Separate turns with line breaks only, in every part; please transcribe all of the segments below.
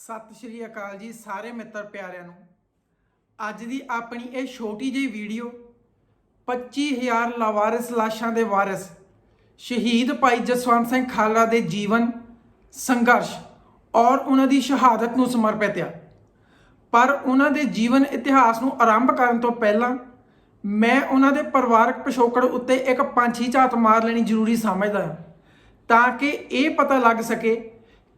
ਸਤਿ ਸ਼੍ਰੀ ਅਕਾਲ ਜੀ ਸਾਰੇ ਮਿੱਤਰ ਪਿਆਰਿਆਂ ਨੂੰ। ਅੱਜ ਦੀ ਆਪਣੀ ਇਹ ਛੋਟੀ ਜਿਹੀ ਵੀਡੀਓ 25000 ਲਾਵਾਰਿਸ ਲਾਸ਼ਾਂ ਦੇ ਵਾਰਿਸ ਸ਼ਹੀਦ ਭਾਈ ਜਸਵੰਤ ਸਿੰਘ ਖਾਲੜਾ ਦੇ ਜੀਵਨ ਸੰਘਰਸ਼ ਔਰ ਉਹਨਾਂ ਦੀ ਸ਼ਹਾਦਤ ਨੂੰ ਸਮਰਪਿਤ ਆ। ਪਰ ਉਹਨਾਂ ਦੇ ਜੀਵਨ ਇਤਿਹਾਸ ਨੂੰ ਆਰੰਭ ਕਰਨ ਤੋਂ ਪਹਿਲਾਂ ਮੈਂ ਉਹਨਾਂ ਦੇ ਪਰਿਵਾਰਕ ਪਿਛੋਕੜ ਉੱਤੇ ਇੱਕ ਪੰਛੀ ਝਾਤ ਮਾਰ ਲੈਣੀ ਜ਼ਰੂਰੀ ਸਮਝਦਾ ਹਾਂ, ਤਾਂ ਕਿ ਇਹ ਪਤਾ ਲੱਗ ਸਕੇ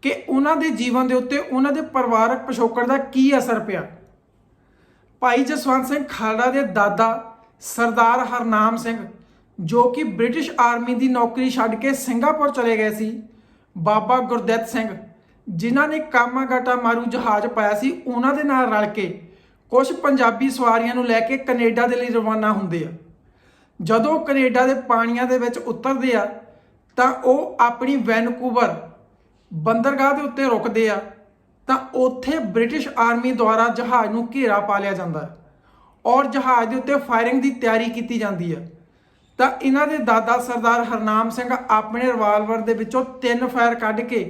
ਕਿ ਉਹਨਾਂ ਦੇ ਜੀਵਨ ਦੇ ਉੱਤੇ ਉਹਨਾਂ ਦੇ ਪਰਿਵਾਰਕ ਪਿਛੋਕੜ ਦਾ ਕੀ ਅਸਰ ਪਿਆ। ਭਾਈ ਜਸਵੰਤ ਸਿੰਘ ਖਾਲੜਾ ਦੇ ਦਾਦਾ ਸਰਦਾਰ ਹਰਨਾਮ ਸਿੰਘ, ਜੋ ਕਿ ਬ੍ਰਿਟਿਸ਼ ਆਰਮੀ ਦੀ ਨੌਕਰੀ ਛੱਡ ਕੇ ਸਿੰਗਾਪੁਰ ਚਲੇ ਗਏ ਸੀ, ਬਾਬਾ ਗੁਰਦਿੱਤ ਸਿੰਘ ਜਿਨ੍ਹਾਂ ਨੇ ਕਾਮਾਗਾਟਾ ਮਾਰੂ ਜਹਾਜ਼ ਪਾਇਆ ਸੀ, ਉਹਨਾਂ ਦੇ ਨਾਲ ਰਲ ਕੇ ਕੁਝ ਪੰਜਾਬੀ ਸਵਾਰੀਆਂ ਨੂੰ ਲੈ ਕੇ ਕੈਨੇਡਾ ਦੇ ਲਈ ਰਵਾਨਾ ਹੁੰਦੇ ਆ। ਜਦੋਂ ਕੈਨੇਡਾ ਦੇ ਪਾਣੀਆਂ ਦੇ ਵਿੱਚ ਉਤਰਦੇ ਆ ਤਾਂ ਉਹ ਆਪਣੀ ਵੈਨਕੂਵਰ ਬੰਦਰਗਾਹ ਦੇ ਉੱਤੇ ਰੁਕਦੇ ਆ, ਤਾਂ ਉੱਥੇ ਬ੍ਰਿਟਿਸ਼ ਆਰਮੀ ਦੁਆਰਾ ਜਹਾਜ਼ ਨੂੰ ਘੇਰਾ ਪਾ ਲਿਆ ਜਾਂਦਾ ਹੈ ਔਰ ਜਹਾਜ਼ ਦੇ ਉੱਤੇ ਫਾਇਰਿੰਗ ਦੀ ਤਿਆਰੀ ਕੀਤੀ ਜਾਂਦੀ ਹੈ। ਤਾਂ ਇਹਨਾਂ ਦੇ ਦਾਦਾ ਸਰਦਾਰ ਹਰਨਾਮ ਸਿੰਘ ਆਪਣੇ ਰਿਵਾਲਵਰ ਦੇ ਵਿੱਚੋਂ 3 ਫਾਇਰ ਕੱਢ ਕੇ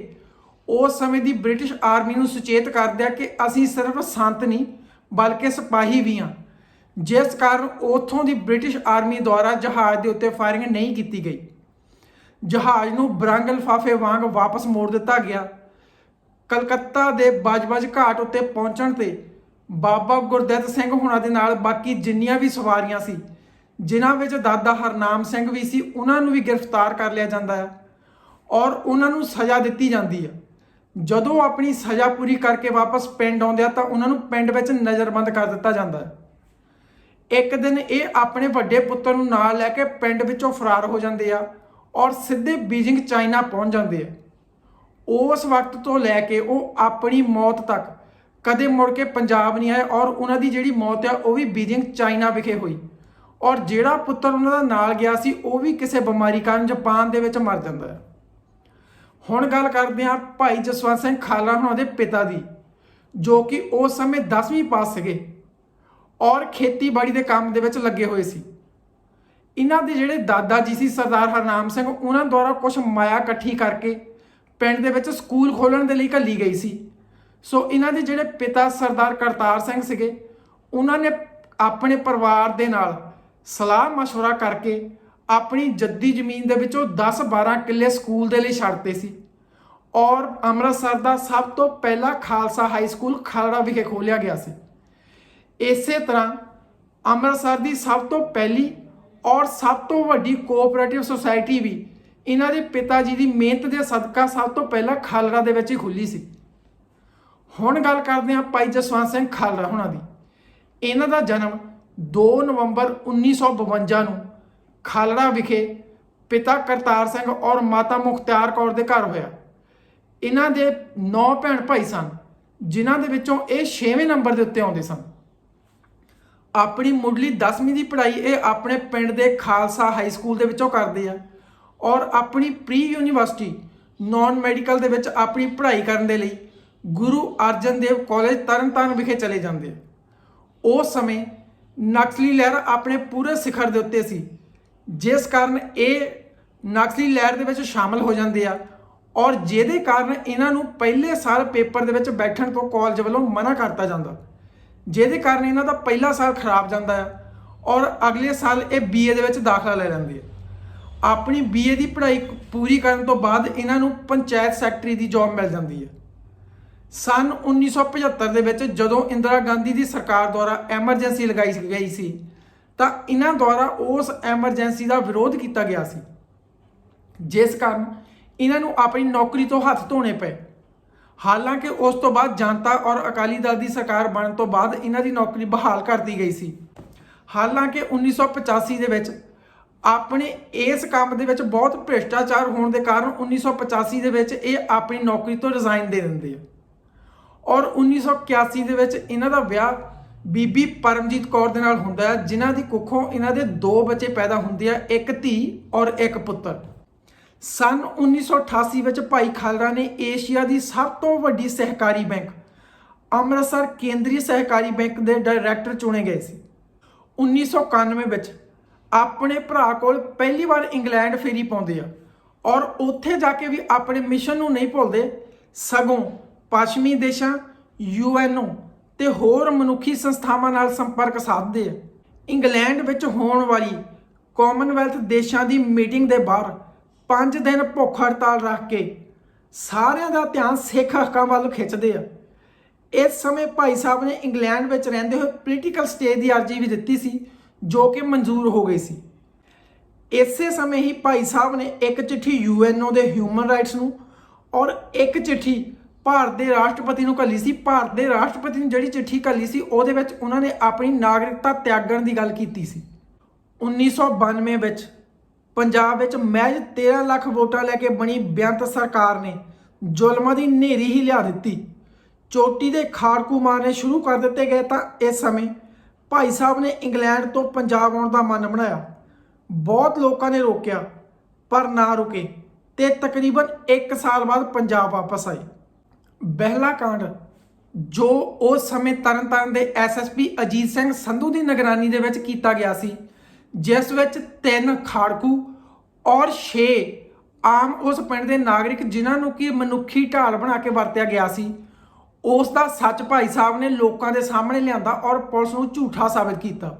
ਉਸ ਸਮੇਂ ਦੀ ਬ੍ਰਿਟਿਸ਼ ਆਰਮੀ ਨੂੰ ਸੁਚੇਤ ਕਰਦੇ ਆ ਕਿ ਅਸੀਂ ਸਿਰਫ ਸੰਤ ਨਹੀਂ ਬਲਕਿ ਸਿਪਾਹੀ ਵੀ ਹਾਂ, ਜਿਸ ਕਾਰਨ ਉੱਥੋਂ ਦੀ ਬ੍ਰਿਟਿਸ਼ ਆਰਮੀ ਦੁਆਰਾ ਜਹਾਜ਼ ਦੇ ਉੱਤੇ ਫਾਇਰਿੰਗ ਨਹੀਂ ਕੀਤੀ ਗਈ। ਜਹਾਜ਼ ਨੂੰ ਬਰੰਗ ਲਿਫਾਫੇ ਵਾਂਗ ਵਾਪਸ ਮੋੜ ਦਿੱਤਾ ਗਿਆ। ਕਲਕੱਤਾ ਦੇ ਬਜਬਜ ਘਾਟ ਉੱਤੇ ਪਹੁੰਚਣ ਤੇ ਬਾਬਾ ਗੁਰਦਿੱਤ ਸਿੰਘ ਹੁਣਾਂ ਦੇ ਨਾਲ ਬਾਕੀ ਜਿੰਨੀਆਂ ਵੀ ਸਵਾਰੀਆਂ ਸੀ, ਜਿਨ੍ਹਾਂ ਵਿੱਚ ਦਾਦਾ ਹਰਨਾਮ ਸਿੰਘ ਵੀ ਸੀ, ਉਹਨਾਂ ਨੂੰ ਵੀ ਗ੍ਰਿਫਤਾਰ ਕਰ ਲਿਆ ਜਾਂਦਾ ਹੈ ਔਰ ਉਹਨਾਂ ਨੂੰ ਸਜ਼ਾ ਦਿੱਤੀ ਜਾਂਦੀ ਹੈ। ਜਦੋਂ ਆਪਣੀ ਸਜ਼ਾ ਪੂਰੀ ਕਰਕੇ ਵਾਪਸ ਪਿੰਡ ਆਉਂਦੇ ਆ ਤਾਂ ਉਹਨਾਂ ਨੂੰ ਪਿੰਡ ਵਿੱਚ ਨਜ਼ਰਬੰਦ ਕਰ ਦਿੱਤਾ ਜਾਂਦਾ ਹੈ। ਇੱਕ ਦਿਨ ਇਹ ਆਪਣੇ ਵੱਡੇ ਪੁੱਤਰ ਨੂੰ ਨਾਲ ਲੈ ਕੇ ਪਿੰਡ ਵਿੱਚੋਂ ਫਰਾਰ ਹੋ ਜਾਂਦੇ ਆ ਔਰ ਸਿੱਧੇ ਬੀਜਿੰਗ ਚਾਈਨਾ ਪਹੁੰਚ ਜਾਂਦੇ ਆ। ਉਸ ਵਕਤ ਤੋਂ ਲੈ ਕੇ ਉਹ ਆਪਣੀ ਮੌਤ ਤੱਕ ਕਦੇ ਮੁੜ ਕੇ ਪੰਜਾਬ ਨਹੀਂ ਆਏ ਔਰ ਉਹਨਾਂ ਦੀ ਜਿਹੜੀ ਮੌਤ ਆ ਉਹ ਵੀ ਬੀਜਿੰਗ ਚਾਈਨਾ ਵਿਖੇ ਹੋਈ। ਔਰ ਜਿਹੜਾ ਪੁੱਤਰ ਉਹਨਾਂ ਦਾ ਨਾਲ ਗਿਆ ਸੀ ਉਹ ਵੀ ਕਿਸੇ ਬਿਮਾਰੀ ਕਾਰਨ ਜਾਪਾਨ ਦੇ ਵਿੱਚ ਮਰ ਜਾਂਦਾ ਹੈ। ਹੁਣ ਗੱਲ ਕਰਦੇ ਹਾਂ ਭਾਈ ਜਸਵੰਤ ਸਿੰਘ ਖਾਲੜਾ ਹੁਣਾਂ ਦੇ ਪਿਤਾ ਦੀ, ਜੋ ਕਿ ਉਸ ਸਮੇਂ 10ਵੀਂ ਪਾਸ ਸੀਗੇ ਔਰ ਖੇਤੀਬਾੜੀ ਦੇ ਕੰਮ ਦੇ ਵਿੱਚ ਲੱਗੇ ਹੋਏ ਸੀ। ਇਹਨਾਂ ਦੇ ਜਿਹੜੇ ਦਾਦਾ ਜੀ ਸੀ ਸਰਦਾਰ ਹਰਨਾਮ ਸਿੰਘ, ਉਹਨਾਂ ਦੁਆਰਾ ਕੁਝ ਮਾਇਆ ਇਕੱਠੀ ਕਰਕੇ ਪਿੰਡ ਦੇ ਵਿੱਚ ਸਕੂਲ ਖੋਲ੍ਹਣ ਦੇ ਲਈ ਘੱਲੀ ਗਈ ਸੀ। ਸੋ ਇਹਨਾਂ ਦੇ ਜਿਹੜੇ ਪਿਤਾ ਸਰਦਾਰ ਕਰਤਾਰ ਸਿੰਘ ਸੀਗੇ, ਉਹਨਾਂ ਨੇ ਆਪਣੇ ਪਰਿਵਾਰ ਦੇ ਨਾਲ ਸਲਾਹ ਮਸ਼ਵਰਾ ਕਰਕੇ ਆਪਣੀ ਜੱਦੀ ਜ਼ਮੀਨ ਦੇ ਵਿੱਚੋਂ 10-12 ਕਿੱਲੇ ਸਕੂਲ ਦੇ ਲਈ ਛੱਡਤੇ ਸੀ ਔਰ ਅੰਮ੍ਰਿਤਸਰ ਦਾ ਸਭ ਤੋਂ ਪਹਿਲਾ ਖਾਲਸਾ ਹਾਈ ਸਕੂਲ ਖਾਲੜਾ ਵਿਖੇ ਖੋਲ੍ਹਿਆ ਗਿਆ ਸੀ। ਇਸੇ ਤਰ੍ਹਾਂ ਅੰਮ੍ਰਿਤਸਰ ਦੀ ਸਭ ਤੋਂ ਪਹਿਲੀ ਔਰ ਸਭ ਤੋਂ ਵੱਡੀ ਕੋਆਪਰੇਟਿਵ ਸੁਸਾਇਟੀ ਵੀ ਇਹਨਾਂ ਦੇ ਪਿਤਾ ਜੀ ਦੀ ਮਿਹਨਤ ਦੇ ਸਦਕਾ ਸਭ ਤੋਂ ਪਹਿਲਾਂ ਖਾਲੜਾ ਦੇ ਵਿੱਚ ਹੀ ਖੁੱਲ੍ਹੀ ਸੀ। ਹੁਣ ਗੱਲ ਕਰਦੇ ਹਾਂ ਭਾਈ ਜਸਵੰਤ ਸਿੰਘ ਖਾਲੜਾ ਹੁਣਾਂ ਦੀ। ਇਹਨਾਂ ਦਾ ਜਨਮ 2 ਨਵੰਬਰ 1952 ਨੂੰ ਖਾਲੜਾ ਵਿਖੇ ਪਿਤਾ ਕਰਤਾਰ ਸਿੰਘ ਔਰ ਮਾਤਾ ਮੁਖਤਿਆਰ ਕੌਰ ਦੇ ਘਰ ਹੋਇਆ। ਇਹਨਾਂ ਦੇ 9 ਭੈਣ ਭਾਈ ਸਨ, ਜਿਨ੍ਹਾਂ ਦੇ ਵਿੱਚੋਂ ਇਹ 6ਵੇਂ ਨੰਬਰ ਦੇ ਉੱਤੇ ਆਉਂਦੇ ਸਨ। ਆਪਣੀ ਮੁੱਢਲੀ 10ਵੀਂ ਦੀ ਪੜ੍ਹਾਈ ਇਹ ਆਪਣੇ ਪਿੰਡ ਦੇ ਖਾਲਸਾ ਹਾਈ ਸਕੂਲ ਦੇ ਵਿੱਚੋਂ ਕਰਦੇ ਆ ਔਰ ਆਪਣੀ ਪ੍ਰੀ ਯੂਨੀਵਰਸਿਟੀ ਨਾਨ ਮੈਡੀਕਲ ਦੇ ਵਿੱਚ ਆਪਣੀ ਪੜ੍ਹਾਈ ਕਰਨ ਦੇ ਲਈ ਗੁਰੂ ਅਰਜਨ ਦੇਵ ਕਾਲਜ ਤਰਨਤਾਰਨ ਵਿਖੇ ਚਲੇ ਜਾਂਦੇ ਆ। ਉਸ ਸਮੇਂ ਨਕਸਲੀ ਲਹਿਰ ਆਪਣੇ ਪੂਰੇ ਸਿਖਰ ਦੇ ਉੱਤੇ ਸੀ, ਜਿਸ ਕਾਰਨ ਇਹ ਨਕਸਲੀ ਲਹਿਰ ਦੇ ਵਿੱਚ ਸ਼ਾਮਲ ਹੋ ਜਾਂਦੇ ਆ ਔਰ ਜਿਹਦੇ ਕਾਰਨ ਇਹਨਾਂ ਨੂੰ ਪਹਿਲੇ ਸਾਲ ਪੇਪਰ ਦੇ ਵਿੱਚ ਬੈਠਣ ਤੋਂ ਕਾਲਜ ਵੱਲੋਂ ਮਨਾ ਕਰਤਾ ਜਾਂਦਾ, ਜਿਹਦੇ ਕਾਰਨ ਇਹਨਾਂ ਦਾ ਪਹਿਲਾ ਸਾਲ ਖਰਾਬ ਜਾਂਦਾ ਹੈ ਔਰ ਅਗਲੇ ਸਾਲ ਇਹ BA ਦੇ ਵਿੱਚ ਦਾਖਲਾ ਲੈ ਲੈਂਦੇ ਆ। ਆਪਣੀ BA ਦੀ ਪੜ੍ਹਾਈ ਪੂਰੀ ਕਰਨ ਤੋਂ ਬਾਅਦ ਇਹਨਾਂ ਨੂੰ ਪੰਚਾਇਤ ਸੈਕਟਰੀ ਦੀ ਜੌਬ ਮਿਲ ਜਾਂਦੀ ਹੈ। ਸੰਨ 1975 ਦੇ ਵਿੱਚ ਜਦੋਂ ਇੰਦਰਾ ਗਾਂਧੀ ਦੀ ਸਰਕਾਰ ਦੁਆਰਾ ਐਮਰਜੈਂਸੀ ਲਗਾਈ ਗਈ ਸੀ, ਤਾਂ ਇਹਨਾਂ ਦੁਆਰਾ ਉਸ ਐਮਰਜੈਂਸੀ ਦਾ ਵਿਰੋਧ ਕੀਤਾ ਗਿਆ ਸੀ, ਜਿਸ ਕਾਰਨ ਇਹਨਾਂ ਨੂੰ ਆਪਣੀ ਨੌਕਰੀ ਤੋਂ ਹੱਥ ਧੋਣੇ ਪਏ। ਹਾਲਾਂਕਿ ਉਸ ਤੋਂ ਬਾਅਦ ਜਨਤਾ ਔਰ ਅਕਾਲੀ ਦਲ ਦੀ ਸਰਕਾਰ ਬਣਨ ਤੋਂ ਬਾਅਦ ਇਹਨਾਂ ਦੀ ਨੌਕਰੀ ਬਹਾਲ ਕਰ ਦਿੱਤੀ ਗਈ ਸੀ। ਹਾਲਾਂਕਿ 1985 ਦੇ ਵਿੱਚ ਆਪਣੇ ਇਸ ਕੰਮ ਦੇ ਵਿੱਚ ਬਹੁਤ ਭ੍ਰਿਸ਼ਟਾਚਾਰ ਹੋਣ ਦੇ ਕਾਰਨ 1985 ਦੇ ਵਿੱਚ ਇਹ ਆਪਣੀ ਨੌਕਰੀ ਤੋਂ ਰਿਜ਼ਾਈਨ ਦੇ ਦਿੰਦੇ ਆ ਔਰ 1981 ਦੇ ਵਿੱਚ ਇਹਨਾਂ ਦਾ ਵਿਆਹ ਬੀਬੀ ਪਰਮਜੀਤ ਕੌਰ ਦੇ ਨਾਲ ਹੁੰਦਾ ਹੈ, ਜਿਨ੍ਹਾਂ ਦੀ ਕੁੱਖੋਂ ਇਹਨਾਂ ਦੇ 2 ਬੱਚੇ ਪੈਦਾ ਹੁੰਦੇ ਆ, ਇੱਕ ਧੀ ਔਰ ਇੱਕ ਪੁੱਤਰ। ਸੰਨ 1988 ਵਿੱਚ ਭਾਈ ਖਾਲੜਾ ਨੇ ਏਸ਼ੀਆ ਦੀ ਸਭ ਤੋਂ ਵੱਡੀ ਸਹਿਕਾਰੀ ਬੈਂਕ ਅੰਮ੍ਰਿਤਸਰ ਕੇਂਦਰੀ ਸਹਿਕਾਰੀ ਬੈਂਕ ਦੇ ਡਾਇਰੈਕਟਰ ਚੁਣੇ ਗਏ ਸੀ। 1991 ਵਿੱਚ ਆਪਣੇ ਭਰਾ ਕੋਲ ਪਹਿਲੀ ਵਾਰ ਇੰਗਲੈਂਡ ਫੇਰੀ ਪਾਉਂਦੇ ਆ ਔਰ ਉੱਥੇ ਜਾ ਕੇ ਵੀ ਆਪਣੇ ਮਿਸ਼ਨ ਨੂੰ ਨਹੀਂ ਭੁੱਲਦੇ, ਸਗੋਂ ਪੱਛਮੀ ਦੇਸ਼ਾਂ UNO ਤੇ ਹੋਰ ਮਨੁੱਖੀ ਸੰਸਥਾਵਾਂ ਨਾਲ ਸੰਪਰਕ ਸਾਧਦੇ ਆ। ਇੰਗਲੈਂਡ ਵਿੱਚ ਹੋਣ ਵਾਲੀ ਕਾਮਨਵੈਲਥ ਦੇਸ਼ਾਂ ਦੀ ਮੀਟਿੰਗ ਦੇ ਬਾਹਰ 5 ਦਿਨ ਭੁੱਖ ਹੜਤਾਲ ਰੱਖ ਕੇ ਸਾਰਿਆਂ ਦਾ ਧਿਆਨ ਸਿੱਖ ਹੱਕਾਂ ਵੱਲ ਖਿੱਚਦੇ ਆ। ਇਸ ਸਮੇਂ ਭਾਈ ਸਾਹਿਬ ਨੇ ਇੰਗਲੈਂਡ ਵਿੱਚ ਰਹਿੰਦੇ ਹੋਏ ਪੋਲੀਟੀਕਲ ਸਟੇ ਦੀ ਅਰਜ਼ੀ ਵੀ ਦਿੱਤੀ ਸੀ, ਜੋ ਕਿ ਮਨਜ਼ੂਰ ਹੋ ਗਈ ਸੀ। ਇਸੇ ਸਮੇਂ ਹੀ ਭਾਈ ਸਾਹਿਬ ਨੇ ਇੱਕ ਚਿੱਠੀ UNO ਦੇ ਹਿਊਮਨ ਰਾਈਟਸ ਨੂੰ ਔਰ ਇੱਕ ਚਿੱਠੀ ਭਾਰਤ ਦੇ ਰਾਸ਼ਟਰਪਤੀ ਨੂੰ ਘੱਲੀ ਸੀ। ਭਾਰਤ ਦੇ ਰਾਸ਼ਟਰਪਤੀ ਨੂੰ ਜਿਹੜੀ ਚਿੱਠੀ ਘੱਲੀ ਸੀ ਉਹਦੇ ਵਿੱਚ ਉਹਨਾਂ ਨੇ ਆਪਣੀ ਨਾਗਰਿਕਤਾ ਤਿਆਗਣ ਦੀ ਗੱਲ ਕੀਤੀ ਸੀ। 1992 ਵਿੱਚ ਪੰਜਾਬ ਵਿੱਚ ਮਹਿਜ਼ 13 ਲੱਖ ਵੋਟਾਂ ਲੈ ਕੇ ਬਣੀ ਬੇਅੰਤ ਸਰਕਾਰ ਨੇ ਜ਼ੁਲਮਾਂ ਦੀ ਹਨੇਰੀ ਹੀ ਲਿਆ ਦਿੱਤੀ। ਚੋਟੀ ਦੇ ਖਾੜਕੂ ਮਾਰਨੇ ਸ਼ੁਰੂ ਕਰ ਦਿੱਤੇ ਗਏ ਤਾਂ ਇਸ ਸਮੇਂ ਭਾਈ ਸਾਹਿਬ ਨੇ ਇੰਗਲੈਂਡ ਤੋਂ ਪੰਜਾਬ ਆਉਣ ਦਾ ਮਨ ਬਣਾਇਆ। ਬਹੁਤ ਲੋਕਾਂ ਨੇ ਰੋਕਿਆ ਪਰ ਨਾ ਰੁਕੇ ਤੇ ਤਕਰੀਬਨ 1 ਸਾਲ ਬਾਅਦ ਪੰਜਾਬ ਵਾਪਸ ਆਏ। ਬਹਿਲਾ ਕਾਂਡ, ਜੋ ਉਸ ਸਮੇਂ ਤਰਨਤਾਰਨ ਦੇ SSP ਅਜੀਤ ਸਿੰਘ ਸੰਧੂ ਦੀ ਨਿਗਰਾਨੀ ਦੇ ਵਿੱਚ ਕੀਤਾ ਗਿਆ ਸੀ, ਜਿਸ ਵਿੱਚ 3 ਖਾੜਕੂ ਔਰ 6 ਆਮ ਉਸ ਪਿੰਡ ਦੇ ਨਾਗਰਿਕ ਜਿਨ੍ਹਾਂ ਨੂੰ ਕਿ ਮਨੁੱਖੀ ਢਾਲ ਬਣਾ ਕੇ ਵਰਤਿਆ ਗਿਆ ਸੀ, ਉਸ ਦਾ ਸੱਚ ਭਾਈ ਸਾਹਿਬ ਨੇ ਲੋਕਾਂ ਦੇ ਸਾਹਮਣੇ ਲਿਆਂਦਾ ਔਰ ਪੁਲਿਸ ਨੂੰ ਝੂਠਾ ਸਾਬਿਤ ਕੀਤਾ।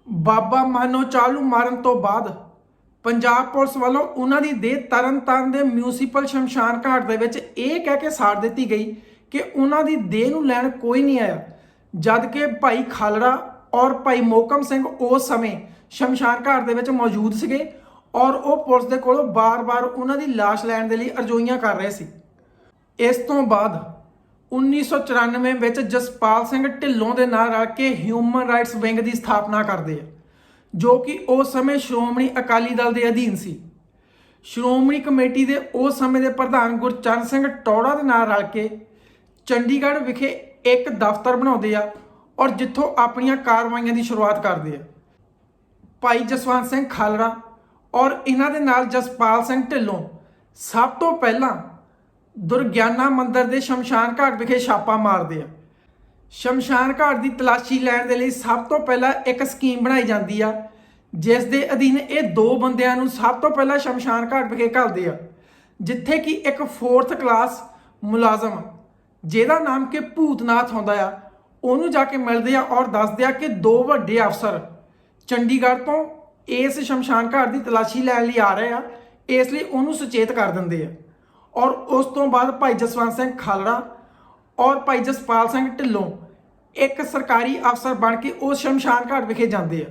ਬਾਬਾ ਮਾਨੋ ਚਾਲੂ ਮਾਰਨ ਤੋਂ ਬਾਅਦ ਪੰਜਾਬ ਪੁਲਿਸ ਵੱਲੋਂ ਉਹਨਾਂ ਦੀ ਦੇਹ ਤਰਨਤਾਰਨ ਦੇ ਮਿਊਨਿਸਪਲ ਸ਼ਮਸ਼ਾਨ ਘਾਟ ਦੇ ਵਿੱਚ ਇਹ ਕਹਿ ਕੇ ਸਾੜ ਦਿੱਤੀ ਗਈ ਕਿ ਉਹਨਾਂ ਦੀ ਦੇਹ ਨੂੰ ਲੈਣ ਕੋਈ ਨਹੀਂ ਆਇਆ, ਜਦ ਕਿ ਭਾਈ ਖਾਲੜਾ ਔਰ ਭਾਈ ਮੋਹਕਮ ਸਿੰਘ ਉਸ ਸਮੇਂ ਸ਼ਮਸ਼ਾਨ ਘਾਟ ਦੇ ਵਿੱਚ ਮੌਜੂਦ ਸੀਗੇ ਔਰ ਉਹ ਪੁਲਿਸ ਦੇ ਕੋਲੋਂ ਬਾਰ-ਬਾਰ ਉਹਨਾਂ ਦੀ ਲਾਸ਼ ਲੈਣ ਦੇ ਲਈ ਅਰਜ਼ੋਈਆਂ ਕਰ ਰਹੇ ਸੀ। ਇਸ ਤੋਂ ਬਾਅਦ 1994 ਵਿੱਚ ਜਸਪਾਲ ਸਿੰਘ ਢਿੱਲੋਂ ਦੇ ਨਾਲ ਰਲ ਕੇ ਹਿਊਮਨ ਰਾਈਟਸ ਵਿੰਗ ਦੀ ਸਥਾਪਨਾ ਕਰਦੇ ਆ, ਜੋ ਕਿ ਉਸ ਸਮੇਂ ਸ਼੍ਰੋਮਣੀ ਅਕਾਲੀ ਦਲ ਦੇ ਅਧੀਨ ਸੀ। ਸ਼੍ਰੋਮਣੀ ਕਮੇਟੀ ਦੇ ਉਸ ਸਮੇਂ ਦੇ ਪ੍ਰਧਾਨ ਗੁਰਚਰਨ ਸਿੰਘ ਟੌੜਾ ਦੇ ਨਾਲ ਰਲ ਕੇ ਚੰਡੀਗੜ੍ਹ ਵਿਖੇ ਇੱਕ ਦਫ਼ਤਰ ਬਣਾਉਂਦੇ ਆ ਔਰ ਜਿੱਥੋਂ ਆਪਣੀਆਂ ਕਾਰਵਾਈਆਂ ਦੀ ਸ਼ੁਰੂਆਤ ਕਰਦੇ ਆ। ਭਾਈ ਜਸਵੰਤ ਸਿੰਘ ਖਾਲੜਾ ਔਰ ਇਹਨਾਂ ਦੇ ਨਾਲ ਜਸਪਾਲ ਸਿੰਘ ਢਿੱਲੋਂ ਸਭ ਤੋਂ ਪਹਿਲਾਂ ਦੁਰਗਿਆਨਾ ਮੰਦਿਰ ਦੇ ਸ਼ਮਸ਼ਾਨ ਘਾਟ ਵਿਖੇ ਛਾਪਾ ਮਾਰਦੇ ਆ। ਸ਼ਮਸ਼ਾਨ ਘਾਟ ਦੀ ਤਲਾਸ਼ੀ ਲੈਣ ਦੇ ਲਈ ਸਭ ਤੋਂ ਪਹਿਲਾਂ ਇੱਕ ਸਕੀਮ ਬਣਾਈ ਜਾਂਦੀ ਆ, ਜਿਸ ਦੇ ਅਧੀਨ ਇਹ 2 ਬੰਦਿਆਂ ਨੂੰ ਸਭ ਤੋਂ ਪਹਿਲਾਂ ਸ਼ਮਸ਼ਾਨ ਘਾਟ ਵਿਖੇ ਘੱਲਦੇ ਆ, ਜਿੱਥੇ ਕਿ ਇੱਕ 4th ਕਲਾਸ ਮੁਲਾਜ਼ਮ ਜਿਹਦਾ ਨਾਮ ਕਿ ਭੂਤਨਾਥ ਹੁੰਦਾ ਆ, ਉਹਨੂੰ ਜਾ ਕੇ ਮਿਲਦੇ ਆ ਔਰ ਦੱਸਦੇ ਆ ਕਿ 2 ਵੱਡੇ ਅਫਸਰ ਚੰਡੀਗੜ੍ਹ ਤੋਂ ਇਸ ਸ਼ਮਸ਼ਾਨ ਘਾਟ ਦੀ ਤਲਾਸ਼ੀ ਲੈਣ ਲਈ ਆ ਰਹੇ ਆ, ਇਸ ਲਈ ਉਹਨੂੰ ਸੁਚੇਤ ਕਰ ਦਿੰਦੇ ਆ। ਔਰ ਉਸ ਤੋਂ ਬਾਅਦ ਭਾਈ ਜਸਵੰਤ ਸਿੰਘ ਖਾਲੜਾ ਔਰ ਭਾਈ ਜਸਪਾਲ ਸਿੰਘ ਢਿੱਲੋਂ ਇੱਕ ਸਰਕਾਰੀ ਅਫਸਰ ਬਣ ਕੇ ਉਸ ਸ਼ਮਸ਼ਾਨ ਘਾਟ ਵਿਖੇ ਜਾਂਦੇ ਆ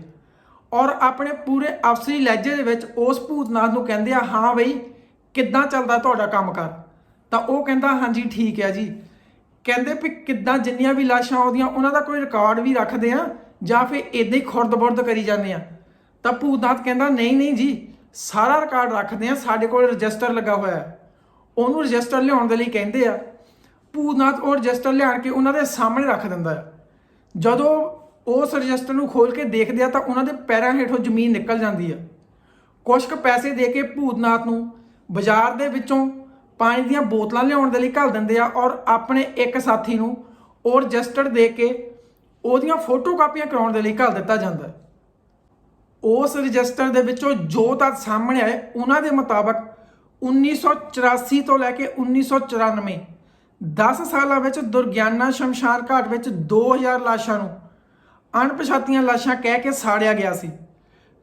ਔਰ ਆਪਣੇ ਪੂਰੇ ਅਫਸਰੀ ਲਹਿਜੇ ਦੇ ਵਿੱਚ ਉਸ ਭੂਤਨਾਥ ਨੂੰ ਕਹਿੰਦੇ ਆ, ਹਾਂ ਬਈ ਕਿੱਦਾਂ ਚੱਲਦਾ ਤੁਹਾਡਾ ਕੰਮ ਕਰ? ਤਾਂ ਉਹ ਕਹਿੰਦਾ ਹਾਂਜੀ ਠੀਕ ਹੈ ਜੀ। ਕਹਿੰਦੇ ਵੀ ਕਿੱਦਾਂ ਜਿੰਨੀਆਂ ਵੀ ਲਾਸ਼ਾਂ ਆਉਂਦੀਆਂ ਉਹਨਾਂ ਦਾ ਕੋਈ ਰਿਕਾਰਡ ਵੀ ਰੱਖਦੇ ਆ ਜਾਂ ਫਿਰ ਇੱਦਾਂ ਹੀ ਖੁਰਦ-ਬੁਰਦ ਕਰੀ ਜਾਂਦੇ ਆ? ਤਾਂ ਭੂਤਨਾਥ ਕਹਿੰਦਾ ਨਹੀਂ ਜੀ, ਸਾਰਾ ਰਿਕਾਰਡ ਰੱਖਦੇ ਆ, ਸਾਡੇ ਕੋਲ ਰਜਿਸਟਰ ਲੱਗਾ ਹੋਇਆ ਹੈ। ਉਹਨੂੰ ਰਜਿਸਟਰ ਲਿਆਉਣ ਦੇ ਲਈ ਕਹਿੰਦੇ ਆ। ਭੂਤਨਾਥ ਉਹ ਰਜਿਸਟਰ ਲਿਆਣ ਕੇ ਉਹਨਾਂ ਦੇ ਸਾਹਮਣੇ ਰੱਖ ਦਿੰਦਾ ਹੈ। ਜਦੋਂ ਉਸ ਰਜਿਸਟਰ ਨੂੰ ਖੋਲ ਕੇ ਦੇਖਦੇ ਆ ਤਾਂ ਉਹਨਾਂ ਦੇ ਪੈਰਾਂ ਹੇਠੋਂ ਜ਼ਮੀਨ ਨਿਕਲ ਜਾਂਦੀ ਆ। ਕੁਝ ਕੁ ਪੈਸੇ ਦੇ ਕੇ ਭੂਤਨਾਥ ਨੂੰ ਬਾਜ਼ਾਰ ਦੇ ਵਿੱਚੋਂ ਪਾਣੀ ਦੀਆਂ ਬੋਤਲਾਂ ਲਿਆਉਣ ਦੇ ਲਈ ਘੱਲ ਦਿੰਦੇ ਆ ਔਰ ਆਪਣੇ ਇੱਕ ਸਾਥੀ ਨੂੰ ਉਹ ਰਜਿਸਟਰ ਦੇ ਕੇ ਉਹਦੀਆਂ ਫੋਟੋ ਕਾਪੀਆਂ ਕਰਾਉਣ ਦੇ ਲਈ ਘੱਲ ਦਿੱਤਾ ਜਾਂਦਾ। ਉਸ ਰਜਿਸਟਰ ਦੇ ਵਿੱਚੋਂ ਜੋ ਤੱਥ ਸਾਹਮਣੇ ਆਏ ਉਹਨਾਂ ਦੇ ਮੁਤਾਬਕ 1984 ਤੋਂ ਲੈ ਕੇ 1994 10 ਸਾਲਾਂ ਵਿੱਚ ਦੁਰਗਿਆਨਾ ਸ਼ਮਸ਼ਾਨ ਘਾਟ ਵਿੱਚ 2000 ਲਾਸ਼ਾਂ ਨੂੰ ਅਣਪਛਾਤੀਆਂ ਲਾਸ਼ਾਂ ਕਹਿ ਕੇ ਸਾੜਿਆ ਗਿਆ ਸੀ।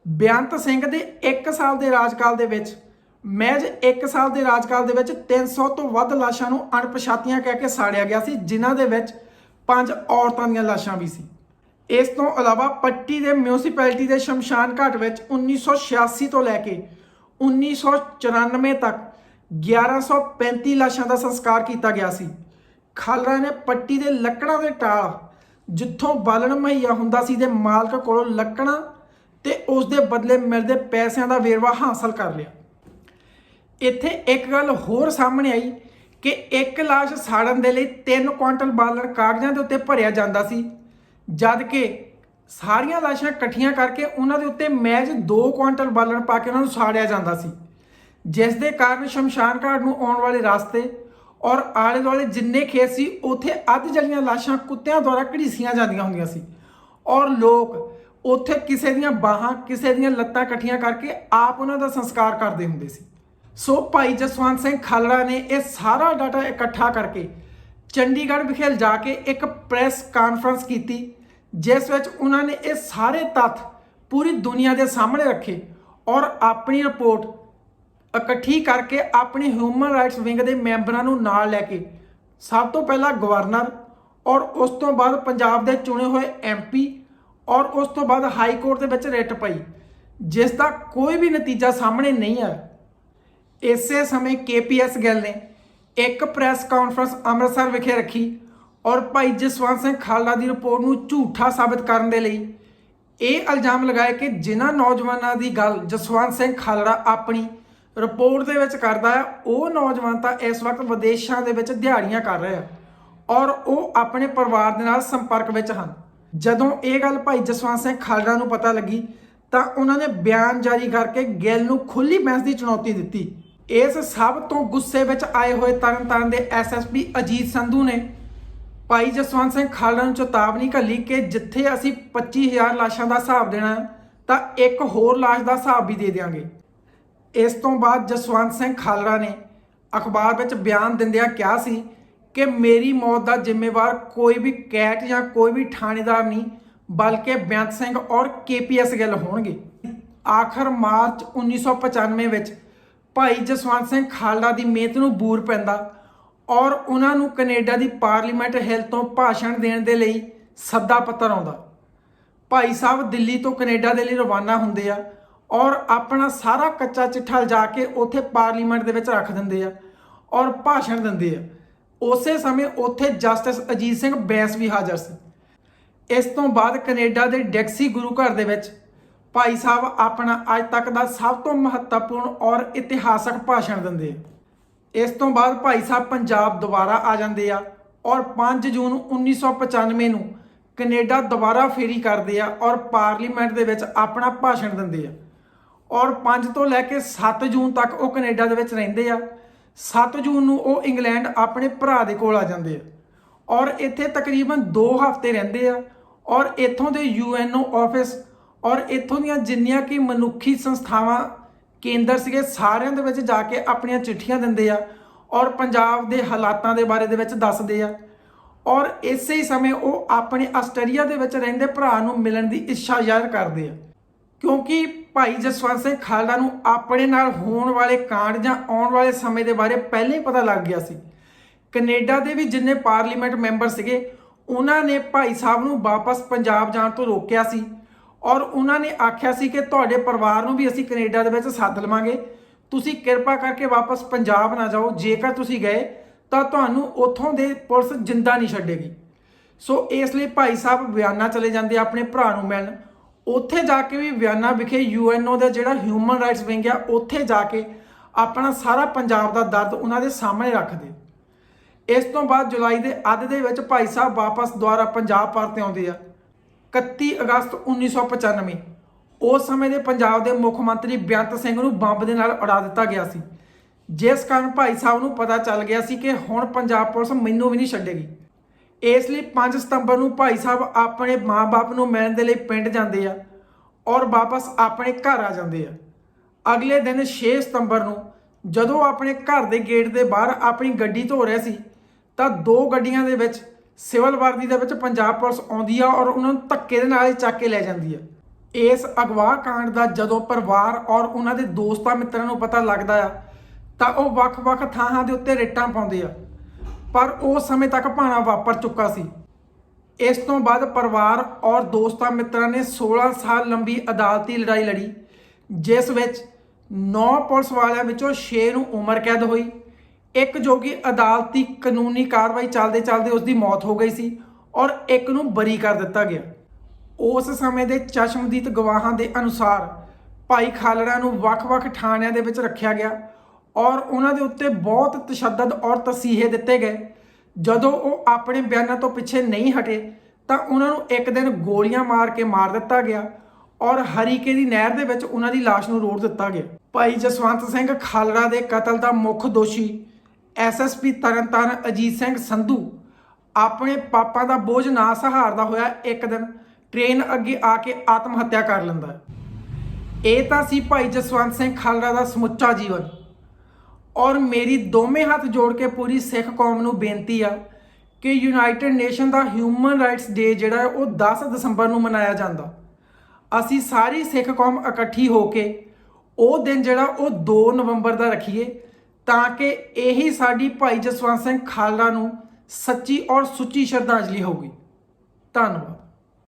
ਬੇਅੰਤ ਸਿੰਘ ਦੇ 1 ਸਾਲ ਦੇ ਰਾਜਕਾਲ ਦੇ ਵਿੱਚ ਮਹਿਜ਼ 1 ਸਾਲ ਦੇ ਰਾਜਕਾਲ ਦੇ ਵਿੱਚ 300 ਤੋਂ ਵੱਧ ਲਾਸ਼ਾਂ ਨੂੰ ਅਣਪਛਾਤੀਆਂ ਕਹਿ ਕੇ ਸਾੜਿਆ ਗਿਆ ਸੀ, ਜਿਨ੍ਹਾਂ ਦੇ ਵਿੱਚ 5 ਔਰਤਾਂ ਦੀਆਂ ਲਾਸ਼ਾਂ ਵੀ ਸੀ। ਇਸ ਤੋਂ ਇਲਾਵਾ ਪੱਟੀ ਦੇ ਮਿਊਨਿਸਪੈਲਿਟੀ ਦੇ ਸ਼ਮਸ਼ਾਨ ਘਾਟ ਵਿੱਚ 1986 ਤੋਂ ਲੈ ਕੇ 1994 ਤੱਕ 1135 ਲਾਸ਼ਾਂ ਦਾ ਸੰਸਕਾਰ ਕੀਤਾ ਗਿਆ ਸੀ। ਖਾਲੜਾ ਨੇ ਪੱਟੀ ਦੇ ਲੱਕੜਾਂ ਦੇ ਟਾਲ ਜਿੱਥੋਂ ਬਾਲਣ ਮੁਹੱਈਆ ਹੁੰਦਾ ਸੀ ਦੇ ਮਾਲਕ ਕੋਲੋਂ ਲੱਕੜਾਂ ਤੇ ਉਸ ਦੇ ਬਦਲੇ ਮਿਲਦੇ ਪੈਸਿਆਂ ਦਾ ਵੇਰਵਾ ਹਾਸਲ ਕਰ ਲਿਆ। ਇੱਥੇ ਇੱਕ ਗੱਲ ਹੋਰ ਸਾਹਮਣੇ ਆਈ ਕਿ ਇੱਕ ਲਾਸ਼ ਸਾੜਨ ਦੇ ਲਈ 3 ਕੁਆਂਟਲ ਬਾਲਣ ਕਾਗਜ਼ਾਂ ਦੇ ਉੱਤੇ ਭਰਿਆ ਜਾਂਦਾ ਸੀ, ਜਦ ਕਿ ਸਾਰੀਆਂ ਲਾਸ਼ਾਂ ਇਕੱਠੀਆਂ ਕਰਕੇ ਉਹਨਾਂ ਦੇ ਉੱਤੇ ਮਹਿਜ਼ 2 ਕੁਆਂਟਲ ਬਾਲਣ ਪਾ ਕੇ ਉਹਨਾਂ ਨੂੰ ਸਾੜਿਆ ਜਾਂਦਾ ਸੀ, ਜਿਸ ਦੇ ਕਾਰਨ ਸ਼ਮਸ਼ਾਨ ਘਾਟ ਨੂੰ ਆਉਣ ਵਾਲੇ ਰਸਤੇ ਔਰ ਆਲੇ ਦੁਆਲੇ ਜਿੰਨੇ ਖੇਤ ਸੀ ਉੱਥੇ ਅੱਧ ਜਲੀਆਂ ਲਾਸ਼ਾਂ ਕੁੱਤਿਆਂ ਦੁਆਰਾ ਘੜੀਸੀਆਂ ਜਾਂਦੀਆਂ ਹੁੰਦੀਆਂ ਸੀ ਔਰ ਲੋਕ ਉੱਥੇ ਕਿਸੇ ਦੀਆਂ ਬਾਹਾਂ ਕਿਸੇ ਦੀਆਂ ਲੱਤਾਂ ਇਕੱਠੀਆਂ ਕਰਕੇ ਆਪ ਉਹਨਾਂ ਦਾ ਸੰਸਕਾਰ ਕਰਦੇ ਹੁੰਦੇ ਸੀ। ਸੋ ਭਾਈ ਜਸਵੰਤ ਸਿੰਘ ਖਾਲੜਾ ਨੇ ਇਹ ਸਾਰਾ ਡਾਟਾ ਇਕੱਠਾ ਕਰਕੇ ਚੰਡੀਗੜ੍ਹ ਵਿਖੇ ਜਾ ਕੇ ਇੱਕ ਪ੍ਰੈਸ ਕਾਨਫਰੰਸ ਕੀਤੀ, ਜਿਸ ਵਿੱਚ ਉਹਨਾਂ ਨੇ ਇਹ ਸਾਰੇ ਤੱਥ ਪੂਰੀ ਦੁਨੀਆ ਦੇ ਸਾਹਮਣੇ ਰੱਖੇ ਔਰ ਆਪਣੀ ਰਿਪੋਰਟ ਇਕੱਠੀ ਕਰਕੇ ਆਪਣੇ ਹਿਊਮਨ ਰਾਈਟਸ ਵਿੰਗ ਦੇ ਮੈਂਬਰਾਂ ਨੂੰ ਨਾਲ ਲੈ ਕੇ ਸਭ ਤੋਂ ਪਹਿਲਾਂ ਗਵਰਨਰ ਔਰ ਉਸ ਤੋਂ ਬਾਅਦ ਪੰਜਾਬ ਦੇ ਚੁਣੇ ਹੋਏ MP ਔਰ ਉਸ ਤੋਂ ਬਾਅਦ ਹਾਈ ਕੋਰਟ ਦੇ ਵਿੱਚ ਰਿਟ ਪਈ, ਜਿਸ ਦਾ ਕੋਈ ਵੀ ਨਤੀਜਾ ਸਾਹਮਣੇ ਨਹੀਂ ਆਇਆ। ਇਸੇ ਸਮੇਂ KPS ਗਿੱਲ ਨੇ ਇੱਕ ਪ੍ਰੈਸ ਕਾਨਫਰੰਸ ਅੰਮ੍ਰਿਤਸਰ ਵਿਖੇ ਰੱਖੀ ਔਰ ਭਾਈ ਜਸਵੰਤ ਸਿੰਘ ਖਾਲੜਾ ਦੀ ਰਿਪੋਰਟ ਨੂੰ ਝੂਠਾ ਸਾਬਿਤ ਕਰਨ ਦੇ ਲਈ ਇਹ ਇਲਜ਼ਾਮ ਲਗਾਏ ਕਿ ਜਿਨ੍ਹਾਂ ਨੌਜਵਾਨਾਂ ਦੀ ਗੱਲ ਜਸਵੰਤ ਸਿੰਘ ਖਾਲੜਾ ਆਪਣੀ ਰਿਪੋਰਟ ਦੇ ਵਿੱਚ ਕਰਦਾ ਹੈ, ਉਹ ਨੌਜਵਾਨ ਤਾਂ ਇਸ ਵਕਤ ਵਿਦੇਸ਼ਾਂ ਦੇ ਵਿੱਚ ਦਿਹਾੜੀਆਂ ਕਰ ਰਹੇ ਆ ਔਰ ਉਹ ਆਪਣੇ ਪਰਿਵਾਰ ਦੇ ਨਾਲ ਸੰਪਰਕ ਵਿੱਚ ਹਨ। ਜਦੋਂ ਇਹ ਗੱਲ ਭਾਈ ਜਸਵੰਤ ਸਿੰਘ ਖਾਲੜਾ ਨੂੰ ਪਤਾ ਲੱਗੀ ਤਾਂ ਉਹਨਾਂ ਨੇ ਬਿਆਨ ਜਾਰੀ ਕਰਕੇ ਗਿੱਲ ਨੂੰ ਖੁੱਲੀ ਬਹਿਸ ਦੀ ਚੁਣੌਤੀ ਦਿੱਤੀ। ਇਸ ਸਭ ਤੋਂ ਗੁੱਸੇ ਵਿੱਚ ਆਏ ਹੋਏ ਤਰਨਤਾਰਨ ਦੇ SSP ਅਜੀਤ ਸੰਧੂ ਨੇ ਭਾਈ ਜਸਵੰਤ ਸਿੰਘ ਖਾਲੜਾ ਨੂੰ ਚੇਤਾਵਨੀ ਘੱਲੀ ਕਿ ਜਿੱਥੇ ਅਸੀਂ 25,000 ਲਾਸ਼ਾਂ ਦਾ ਹਿਸਾਬ ਦੇਣਾ ਤਾਂ ਇੱਕ ਹੋਰ ਲਾਸ਼ ਦਾ ਹਿਸਾਬ ਵੀ ਦੇ ਦਿਆਂਗੇ। ਇਸ ਤੋਂ ਬਾਅਦ ਜਸਵੰਤ ਸਿੰਘ ਖਾਲੜਾ ਨੇ ਅਖਬਾਰ ਵਿੱਚ ਬਿਆਨ ਦਿੰਦਿਆਂ ਕਿਹਾ ਸੀ ਕਿ ਮੇਰੀ ਮੌਤ ਦਾ ਜ਼ਿੰਮੇਵਾਰ ਕੋਈ ਵੀ ਕੈਟ ਜਾਂ ਕੋਈ ਵੀ ਥਾਣੇਦਾਰ ਨਹੀਂ, ਬਲਕਿ ਬੇਅੰਤ ਸਿੰਘ ਔਰ KPS ਗਿੱਲ ਹੋਣਗੇ। ਆਖਰ ਮਾਰਚ 1995 ਵਿੱਚ ਭਾਈ ਜਸਵੰਤ ਸਿੰਘ ਖਾਲੜਾ ਦੀ ਮਿਹਨਤ ਨੂੰ ਬੂਰ ਪੈਂਦਾ ਔਰ ਉਹਨਾਂ ਨੂੰ ਕੈਨੇਡਾ ਦੀ ਪਾਰਲੀਮੈਂਟ ਹਿੱਲ ਤੋਂ ਭਾਸ਼ਣ ਦੇਣ ਦੇ ਲਈ ਸੱਦਾ ਪੱਤਰ ਆਉਂਦਾ। ਭਾਈ ਸਾਹਿਬ ਦਿੱਲੀ ਤੋਂ ਕੈਨੇਡਾ ਦੇ ਲਈ ਰਵਾਨਾ ਹੁੰਦੇ ਆ ਔਰ ਆਪਣਾ ਸਾਰਾ ਕੱਚਾ ਚਿੱਠਾ ਲਿਜਾ ਕੇ ਉੱਥੇ ਪਾਰਲੀਮੈਂਟ ਦੇ ਵਿੱਚ ਰੱਖ ਦਿੰਦੇ ਆ ਔਰ ਭਾਸ਼ਣ ਦਿੰਦੇ ਆ। ਉਸੇ ਸਮੇਂ ਉੱਥੇ ਜਸਟਿਸ ਅਜੀਤ ਸਿੰਘ ਬੈਂਸ ਵੀ ਹਾਜ਼ਰ ਸੀ। ਇਸ ਤੋਂ ਬਾਅਦ ਕੈਨੇਡਾ ਦੇ ਡਿਕਸੀ ਗੁਰੂ ਘਰ ਦੇ ਵਿੱਚ ਭਾਈ ਸਾਹਿਬ ਆਪਣਾ ਅੱਜ ਤੱਕ ਦਾ ਸਭ ਤੋਂ ਮਹੱਤਵਪੂਰਨ ਔਰ ਇਤਿਹਾਸਕ ਭਾਸ਼ਣ ਦਿੰਦੇ ਆ। ਇਸ ਤੋਂ ਬਾਅਦ ਭਾਈ ਸਾਹਿਬ ਪੰਜਾਬ ਦੁਬਾਰਾ ਆ ਜਾਂਦੇ ਆ ਔਰ 5 ਜੂਨ 1995 ਨੂੰ ਕੈਨੇਡਾ ਦੁਬਾਰਾ ਫੇਰੀ ਕਰਦੇ ਆ ਔਰ ਪਾਰਲੀਮੈਂਟ ਦੇ ਵਿੱਚ ਆਪਣਾ ਭਾਸ਼ਣ ਦਿੰਦੇ ਆ ਔਰ 5 ਤੋਂ ਲੈ ਕੇ 7 ਜੂਨ ਤੱਕ ਉਹ ਕੈਨੇਡਾ ਦੇ ਵਿੱਚ ਰਹਿੰਦੇ ਆ। 7 ਜੂਨ ਨੂੰ ਉਹ ਇੰਗਲੈਂਡ ਆਪਣੇ ਭਰਾ ਦੇ ਕੋਲ ਆ ਜਾਂਦੇ ਆ ਔਰ ਇੱਥੇ ਤਕਰੀਬਨ 2 ਹਫ਼ਤੇ ਰਹਿੰਦੇ ਆ ਔਰ ਇੱਥੋਂ ਦੇ UNO ਆਫਿਸ ਔਰ ਇੱਥੋਂ ਦੀਆਂ ਜਿੰਨੀਆਂ ਕਿ ਮਨੁੱਖੀ ਸੰਸਥਾਵਾਂ ਕੇਂਦਰ ਸੀਗੇ ਸਾਰਿਆਂ ਦੇ ਵਿੱਚ ਜਾ ਕੇ ਆਪਣੀਆਂ ਚਿੱਠੀਆਂ ਦਿੰਦੇ ਆ ਔਰ ਪੰਜਾਬ ਦੇ ਹਾਲਾਤਾਂ ਦੇ ਬਾਰੇ ਦੇ ਵਿੱਚ ਦੱਸਦੇ ਆ ਔਰ ਇਸੇ ਹੀ ਸਮੇਂ ਉਹ ਆਪਣੇ ਆਸਟ੍ਰੇਲੀਆ ਦੇ ਵਿੱਚ ਰਹਿੰਦੇ ਭਰਾ ਨੂੰ ਮਿਲਣ ਦੀ ਇੱਛਾ ਜ਼ਾਹਿਰ ਕਰਦੇ ਆ, ਕਿਉਂਕਿ ਭਾਈ ਜਸਵੰਤ ਸਿੰਘ ਖਾਲੜਾ ਨੂੰ ਆਪਣੇ ਨਾਲ ਹੋਣ ਵਾਲੇ ਕਾਂਡ ਜਾਂ ਆਉਣ ਵਾਲੇ ਸਮੇਂ ਦੇ ਬਾਰੇ ਪਹਿਲਾਂ ਹੀ ਪਤਾ ਲੱਗ ਗਿਆ ਸੀ। ਕੈਨੇਡਾ ਦੇ ਵੀ ਜਿੰਨੇ ਪਾਰਲੀਮੈਂਟ ਮੈਂਬਰ ਸੀਗੇ ਉਹਨਾਂ ਨੇ ਭਾਈ ਸਾਹਿਬ ਨੂੰ ਵਾਪਸ ਪੰਜਾਬ ਜਾਣ ਤੋਂ ਰੋਕਿਆ ਸੀ ਔਰ ਉਹਨਾਂ ਨੇ ਆਖਿਆ ਸੀ ਕਿ ਤੁਹਾਡੇ ਪਰਿਵਾਰ ਨੂੰ ਵੀ ਅਸੀਂ ਕੈਨੇਡਾ ਦੇ ਵਿੱਚ ਸੱਦ ਲਵਾਂਗੇ, ਤੁਸੀਂ ਕਿਰਪਾ ਕਰਕੇ ਵਾਪਸ ਪੰਜਾਬ ਨਾ ਜਾਓ, ਜੇਕਰ ਤੁਸੀਂ ਗਏ ਤਾਂ ਤੁਹਾਨੂੰ ਉੱਥੋਂ ਦੇ ਪੁਲਿਸ ਜਿੰਦਾ ਨਹੀਂ ਛੱਡੇਗੀ। ਸੋ ਇਸ ਲਈ ਭਾਈ ਸਾਹਿਬ ਵਿਆਨਾ ਚਲੇ ਜਾਂਦੇ ਆਪਣੇ ਭਰਾ ਨੂੰ ਮਿਲਣ। ਉੱਥੇ ਜਾ ਕੇ ਵੀ ਵਿਆਨਾ ਵਿਖੇ UNO ਦਾ ਜਿਹੜਾ ਹਿਊਮਨ ਰਾਈਟਸ ਵਿੰਗ ਆ ਉੱਥੇ ਜਾ ਕੇ ਆਪਣਾ ਸਾਰਾ ਪੰਜਾਬ ਦਾ ਦਰਦ ਉਹਨਾਂ ਦੇ ਸਾਹਮਣੇ ਰੱਖਦੇ। ਇਸ ਤੋਂ ਬਾਅਦ ਜੁਲਾਈ ਦੇ ਅੱਧ ਦੇ ਵਿੱਚ ਭਾਈ ਸਾਹਿਬ ਵਾਪਸ ਦੁਆਰਾ ਪੰਜਾਬ ਪਰਤ ਆਉਂਦੇ ਆ। 31 ਅਗਸਤ 1995 ਉਸ ਸਮੇਂ ਦੇ ਪੰਜਾਬ ਦੇ ਮੁੱਖ ਮੰਤਰੀ ਬੇਅੰਤ ਸਿੰਘ ਨੂੰ ਬੰਬ ਦੇ ਨਾਲ ਉਡਾ ਦਿੱਤਾ ਗਿਆ ਸੀ, ਜਿਸ ਕਾਰਨ ਭਾਈ ਸਾਹਿਬ ਨੂੰ ਪਤਾ ਚੱਲ ਗਿਆ ਸੀ ਕਿ ਹੁਣ ਪੰਜਾਬ ਪੁਲਿਸ ਮੈਨੂੰ ਵੀ ਨਹੀਂ ਛੱਡੇਗੀ। ਇਸ ਲਈ 5 ਸਤੰਬਰ ਨੂੰ ਭਾਈ ਸਾਹਿਬ ਆਪਣੇ ਮਾਂ-ਬਾਪ ਨੂੰ ਮਿਲਣ ਦੇ ਲਈ ਪਿੰਡ ਜਾਂਦੇ ਆ ਔਰ ਵਾਪਸ ਆਪਣੇ ਘਰ ਆ ਜਾਂਦੇ ਆ। ਅਗਲੇ ਦਿਨ 6 ਸਤੰਬਰ ਨੂੰ ਜਦੋਂ ਆਪਣੇ ਘਰ ਦੇ ਗੇਟ ਦੇ ਬਾਹਰ ਆਪਣੀ ਗੱਡੀ ਧੋ ਰਹੇ ਸੀ ਤਾਂ 2 ਗੱਡੀਆਂ ਦੇ ਵਿੱਚ ਸਿਵਲ ਵਰਦੀ ਦੇ ਵਿੱਚ ਪੰਜਾਬ ਪੁਲਿਸ ਆਉਂਦੀ ਆ ਔਰ ਉਹਨਾਂ ਨੂੰ ਧੱਕੇ ਦੇ ਨਾਲ ਹੀ ਚੱਕ ਕੇ ਲੈ ਜਾਂਦੀ ਆ। ਇਸ ਅਗਵਾ ਕਾਂਡ ਦਾ ਜਦੋਂ ਪਰਿਵਾਰ ਔਰ ਉਹਨਾਂ ਦੇ ਦੋਸਤਾਂ ਮਿੱਤਰਾਂ ਨੂੰ ਪਤਾ ਲੱਗਦਾ ਆ ਤਾਂ ਉਹ ਵੱਖ-ਵੱਖ ਥਾਵਾਂ ਦੇ ਉੱਤੇ ਰਿਟਾਂ ਪਾਉਂਦੇ ਆ, ਪਰ ਉਸ ਸਮੇਂ ਤੱਕ ਭਾਣਾ ਵਾਪਰ ਚੁੱਕਾ ਸੀ। ਇਸ ਤੋਂ ਬਾਅਦ ਪਰਿਵਾਰ ਔਰ ਦੋਸਤਾਂ ਮਿੱਤਰਾਂ ਨੇ 16 ਸਾਲ ਲੰਬੀ ਅਦਾਲਤੀ ਲੜਾਈ ਲੜੀ, ਜਿਸ ਵਿੱਚ 9 ਪੁਲਿਸ ਵਾਲਿਆਂ ਵਿੱਚੋਂ 6 ਨੂੰ ਉਮਰ ਕੈਦ ਹੋਈ, ਇੱਕ ਜੋ ਕਿ ਅਦਾਲਤੀ ਕਾਨੂੰਨੀ ਕਾਰਵਾਈ ਚੱਲਦੇ ਉਸ ਦੀ ਮੌਤ ਹੋ ਗਈ ਸੀ ਔਰ ਇੱਕ ਨੂੰ ਬਰੀ ਕਰ ਦਿੱਤਾ ਗਿਆ। ਉਸ ਸਮੇਂ ਦੇ ਚਸ਼ਮਦੀਦ ਗਵਾਹਾਂ ਦੇ ਅਨੁਸਾਰ ਭਾਈ ਖਾਲੜਾ ਨੂੰ ਵੱਖ-ਵੱਖ ਥਾਣਿਆਂ ਦੇ ਵਿੱਚ ਰੱਖਿਆ ਗਿਆ ਔਰ ਉਹਨਾਂ ਦੇ ਉੱਤੇ ਬਹੁਤ ਤਸ਼ੱਦਦ ਔਰ ਤਸੀਹੇ ਦਿੱਤੇ ਗਏ। ਜਦੋਂ ਉਹ ਆਪਣੇ ਬਿਆਨਾਂ ਤੋਂ ਪਿੱਛੇ ਨਹੀਂ ਹਟੇ ਤਾਂ ਉਹਨਾਂ ਨੂੰ ਇੱਕ ਦਿਨ ਗੋਲੀਆਂ ਮਾਰ ਕੇ ਮਾਰ ਦਿੱਤਾ ਗਿਆ ਔਰ ਹਰੀਕੇ ਦੀ ਨਹਿਰ ਦੇ ਵਿੱਚ ਉਹਨਾਂ ਦੀ ਲਾਸ਼ ਨੂੰ ਰੋੜ ਦਿੱਤਾ ਗਿਆ। ਭਾਈ ਜਸਵੰਤ ਸਿੰਘ ਖਾਲੜਾ ਦੇ ਕਤਲ ਦਾ ਮੁੱਖ ਦੋਸ਼ੀ SSP ਤਰਨਤਾਰਨ ਅਜੀਤ ਸਿੰਘ ਸੰਧੂ ਆਪਣੇ ਪਾਪਾਂ ਦਾ ਬੋਝ ਨਾ ਸਹਾਰਦਾ ਹੋਇਆ ਇੱਕ ਦਿਨ ਟ੍ਰੇਨ ਅੱਗੇ ਆ ਕੇ ਆਤਮ ਹੱਤਿਆ ਕਰ ਲੈਂਦਾ। ਇਹ ਤਾਂ ਸੀ ਭਾਈ ਜਸਵੰਤ ਸਿੰਘ ਖਾਲੜਾ ਦਾ ਸਮੁੱਚਾ ਜੀਵਨ। ਔਰ ਮੇਰੀ ਦੋਵੇਂ ਹੱਥ ਜੋੜ ਕੇ ਪੂਰੀ ਸਿੱਖ ਕੌਮ ਨੂੰ ਬੇਨਤੀ ਆ ਕਿ ਯੂਨਾਈਟਿਡ ਨੇਸ਼ਨ ਦਾ ਹਿਊਮਨ ਰਾਈਟਸ ਡੇ ਜਿਹੜਾ ਹੈ ਉਹ 10 ਦਸੰਬਰ ਨੂੰ ਮਨਾਇਆ ਜਾਂਦਾ। ਅਸੀਂ ਸਾਰੀ ਸਿੱਖ ਕੌਮ ਇਕੱਠੀ ਹੋ ਕੇ ਉਹ ਦਿਨ ਜਿਹੜਾ ਉਹ 2 ਨਵੰਬਰ ਦਾ ਰੱਖੀਏ, ਤਾਂ ਕਿ ਇਹੀ ਸਾਡੀ ਭਾਈ ਜਸਵੰਤ ਸਿੰਘ ਖਾਲੜਾ ਨੂੰ ਸੱਚੀ ਔਰ ਸੁੱਚੀ ਸ਼ਰਧਾਂਜਲੀ ਹੋਊਗੀ। ਧੰਨਵਾਦ।